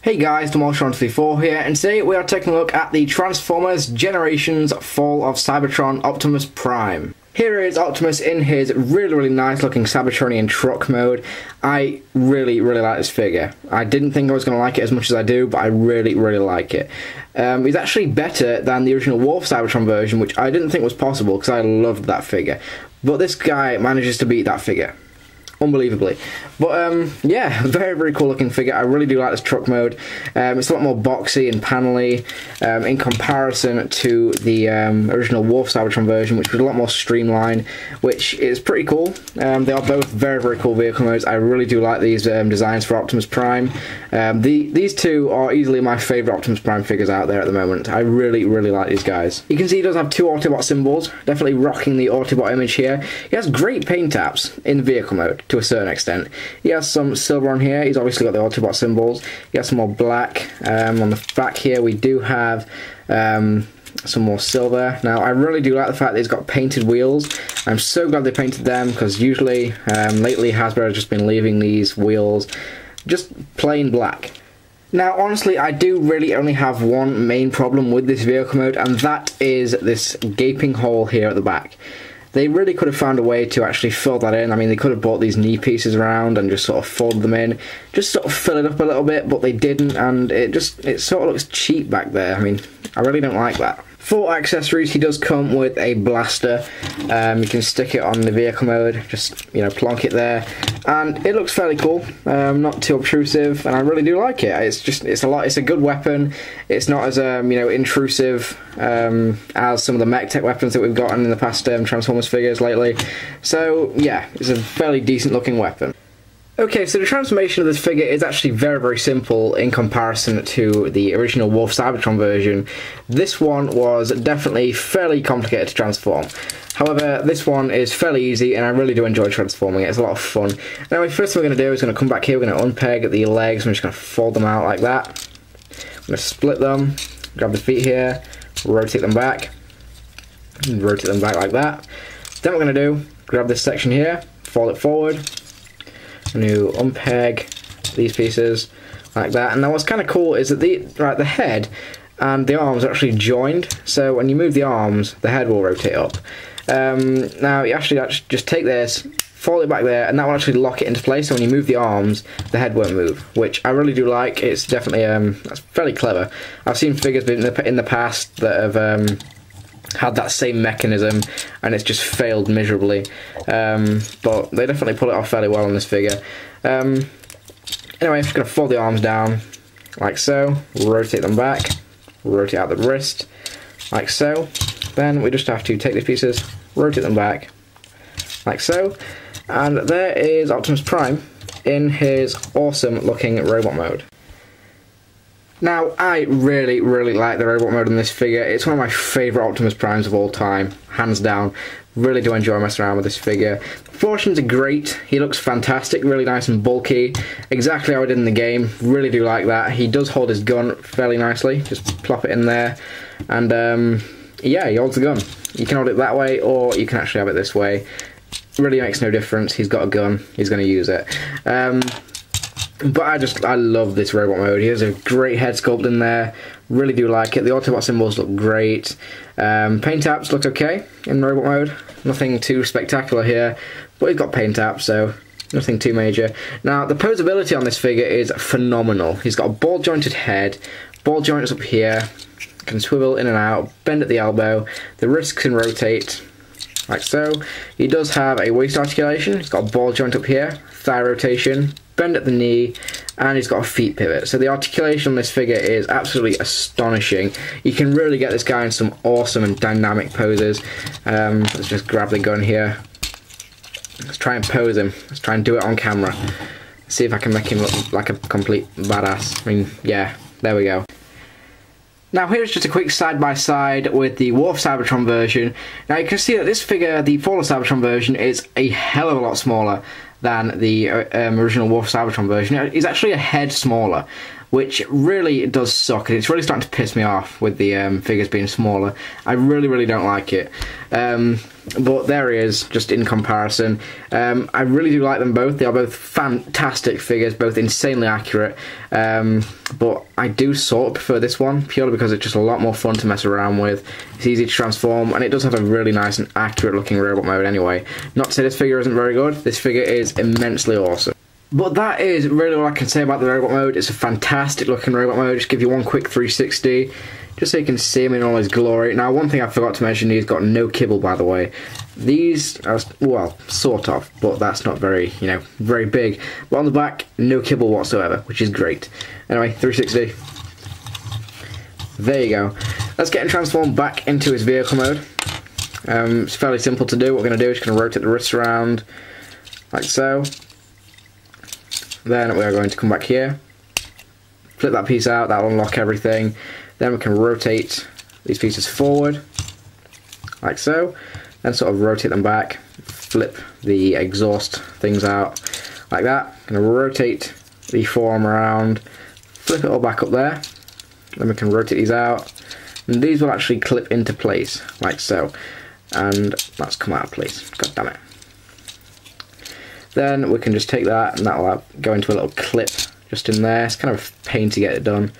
Hey guys, Deluxe here, and today we are taking a look at the Transformers Generations Fall of Cybertron Optimus Prime. Here is Optimus in his really nice looking Cybertronian truck mode. I really like this figure. I didn't think I was going to like it as much as I do, but I really like it. It's actually better than the original Wolf Cybertron version, which I didn't think was possible because I loved that figure. But this guy manages to beat that figure. Unbelievably. But yeah, very cool looking figure. I really do like this truck mode. It's a lot more boxy and panelly in comparison to the original Wolf Cybertron version, which was a lot more streamlined, which is pretty cool. They are both very cool vehicle modes. I really do like these designs for Optimus Prime. These two are easily my favourite Optimus Prime figures out there at the moment. I really like these guys. You can see he does have two Autobot symbols, definitely rocking the Autobot image here. He has great paint apps in the vehicle mode to a certain extent. He has some silver on here. He's obviously got the Autobot symbols. He has some more black. On the back here we do have some more silver. Now I really do like the fact that he's got painted wheels. I'm so glad they painted them because usually lately Hasbro has just been leaving these wheels just plain black. Now honestly, I do really only have one main problem with this vehicle mode, and that is this gaping hole here at the back. They really could have found a way to actually fill that in. I mean, they could have bought these knee pieces around and just sort of folded them in, just sort of fill it up a little bit, but they didn't, and it sort of looks cheap back there. I mean, I really don't like that. For accessories, he does come with a blaster. You can stick it on the vehicle mode, just, you know, plonk it there, and it looks fairly cool. Not too obtrusive, and I really do like it. It's a good weapon. It's not as you know, intrusive as some of the mech tech weapons that we've gotten in the past Transformers figures lately. So yeah, it's a fairly decent looking weapon. Okay, so the transformation of this figure is actually very simple in comparison to the original Wolf Cybertron version. This one was definitely fairly complicated to transform. However, this one is fairly easy, and I really do enjoy transforming it. It's a lot of fun. Now, the first thing we're going to do is going to come back here, we're going to unpeg the legs, I'm just going to fold them out like that. I'm going to split them, grab the feet here, rotate them back, and rotate them back like that. Then what we're going to do, grab this section here, fold it forward, I'm going to unpeg these pieces like that. And now what's kind of cool is that the head and the arms are actually joined, so when you move the arms, the head will rotate up. Now you actually just take this, fold it back there, and that will actually lock it into place, so when you move the arms, the head won't move, which I really do like. It's definitely that's fairly clever. I've seen figures in the past that have had that same mechanism and it's just failed miserably, but they definitely pull it off fairly well on this figure. Anyway, I'm just going to fold the arms down like so, rotate them back, rotate out the wrist like so. Then we just have to take these pieces, rotate them back like so, and there is Optimus Prime in his awesome looking robot mode. Now, I really like the robot mode in this figure. It's one of my favourite Optimus Primes of all time, hands down. Really do enjoy messing around with this figure. Proportions are great. He looks fantastic, really nice and bulky. Exactly how I did in the game. Really do like that. He does hold his gun fairly nicely. Just plop it in there. And yeah, he holds the gun. You can hold it that way, or you can actually have it this way. Really makes no difference. He's got a gun. He's going to use it. But I love this robot mode. He has a great head sculpt in there. Really do like it. The Autobot symbols look great. Paint apps look okay in robot mode. Nothing too spectacular here, but he's got paint apps, so nothing too major. Now, the posability on this figure is phenomenal. He's got a ball jointed head, ball joints up here, can swivel in and out, bend at the elbow, the wrist can rotate like so. He does have a waist articulation. He's got a ball joint up here, thigh rotation, bend at the knee, and he's got a feet pivot. So the articulation on this figure is absolutely astonishing. You can really get this guy in some awesome and dynamic poses. Let's just grab the gun here. Let's try and pose him. Let's try and do it on camera. See if I can make him look like a complete badass. I mean, yeah, there we go. Now here's just a quick side-by-side with the Wolf Cybertron version. Now you can see that this figure, the Fallen Cybertron version, is a hell of a lot smaller than the original Wolf Cybertron version. It's actually a head smaller, which really does suck, and it's really starting to piss me off with the figures being smaller. I really don't like it. But there he is, just in comparison. I really do like them both. They are both fantastic figures, both insanely accurate. But I do sort of prefer this one, purely because it's just a lot more fun to mess around with. It's easy to transform, and it does have a really nice and accurate looking robot mode anyway. Not to say this figure isn't very good, this figure is immensely awesome. But that is really all I can say about the robot mode. It's a fantastic looking robot mode. Just give you one quick 360, just so you can see him in all his glory. Now, one thing I forgot to mention, he's got no kibble, by the way. These are, well, sort of, but that's not very, you know, very big. But on the back, no kibble whatsoever, which is great. Anyway, 360. There you go. Let's get him transformed back into his vehicle mode. It's fairly simple to do. What we're going to do is just going to rotate the wrists around, like so. Then we are going to come back here, flip that piece out, that'll unlock everything. Then we can rotate these pieces forward, like so, then sort of rotate them back, flip the exhaust things out, like that. Going to rotate the forearm around, flip it all back up there, then we can rotate these out, and these will actually clip into place, like so. And that's come out of place, god damn it. Then we can just take that, and that'll go into a little clip just in there. It's kind of a pain to get it done.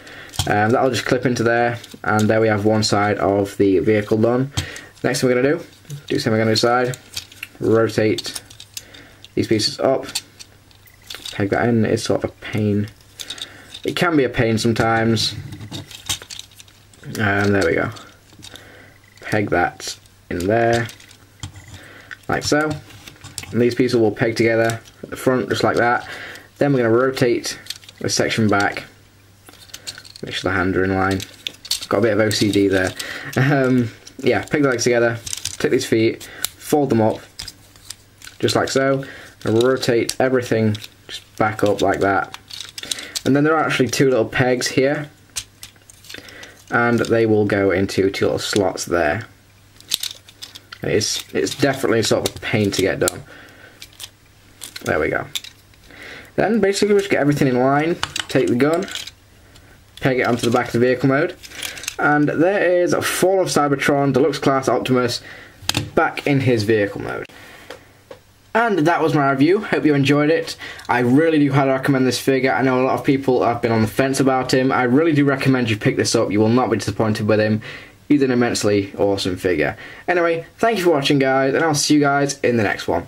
That'll just clip into there, and there we have one side of the vehicle done. Next thing we're going to do something on the other side. Rotate these pieces up, peg that in. It's sort of a pain. It can be a pain sometimes. And there we go. Peg that in there, like so. And these pieces will peg together at the front, just like that. Then we're going to rotate this section back. Make sure the hands are in line. Got a bit of OCD there. Yeah, peg the legs together, take these feet, fold them up, just like so, and rotate everything just back up like that. And then there are actually two little pegs here, and they will go into two little slots there. It's definitely sort of a pain to get done. There we go. Then basically we just get everything in line, take the gun, peg it onto the back of the vehicle mode, and there is Fall of Cybertron Deluxe Class Optimus back in his vehicle mode. And that was my review. Hope you enjoyed it. I really do highly recommend this figure. I know a lot of people have been on the fence about him. I really do recommend you pick this up. You will not be disappointed with him. He's an immensely awesome figure. Anyway, thank you for watching, guys, and I'll see you guys in the next one.